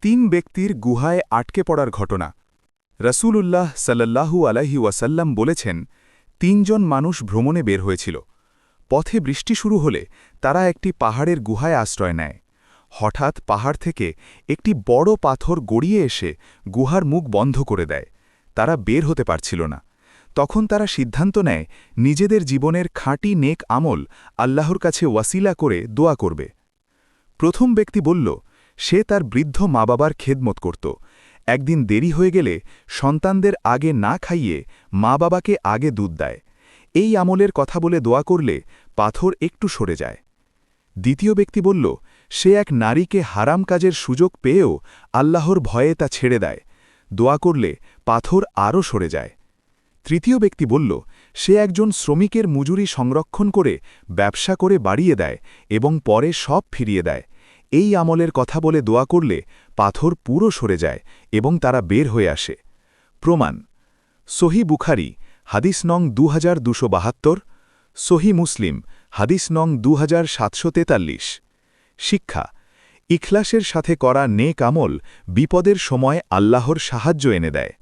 তিন ব্যক্তির গুহায় আটকে পড়ার ঘটনা। রসূলুল্লাহ সাল্লাল্লাহু আলাইহি ওয়াসাল্লাম বলেছেন, তিনজন মানুষ ভ্রমণে বের হয়েছিল। পথে বৃষ্টি শুরু হলে তারা একটি পাহাড়ের গুহায় আশ্রয় নেয়। হঠাৎ পাহাড় থেকে একটি বড় পাথর গড়িয়ে এসে গুহার মুখ বন্ধ করে দেয়। তারা বের হতে পারছিল না। তখন তারা সিদ্ধান্ত নেয় নিজেদের জীবনের খাঁটি নেক আমল আল্লাহর কাছে ওয়াসিলা করে দোয়া করবে। প্রথম ব্যক্তি বলল, সে তার বৃদ্ধ মা বাবার খেদমত করত। একদিন দেরি হয়ে গেলে সন্তানদের আগে না খাইয়ে মা বাবাকে আগে দুধ দেয়। এই আমলের কথা বলে দোয়া করলে পাথর একটু সরে যায়। দ্বিতীয় ব্যক্তি বলল, সে এক নারীকে হারাম কাজের সুযোগ পেয়েও আল্লাহর ভয়ে তা ছেড়ে দেয়। দোয়া করলে পাথর আরও সরে যায়। তৃতীয় ব্যক্তি বলল, সে একজন শ্রমিকের মজুরি সংরক্ষণ করে ব্যবসা করে বাড়িয়ে দেয় এবং পরে সব ফিরিয়ে দেয়। এই আমলের কথা বলে দোয়া করলে পাথর পুরো সরে যায় এবং তারা বের হয়ে আসে। প্রমাণ: সহি বুখারি হাদিস নং 2272, সহি মুসলিম হাদিস নং 2743। শিক্ষা: ইখলাসের সাথে করা নেক আমল বিপদের সময় আল্লাহর সাহায্য এনে দেয়।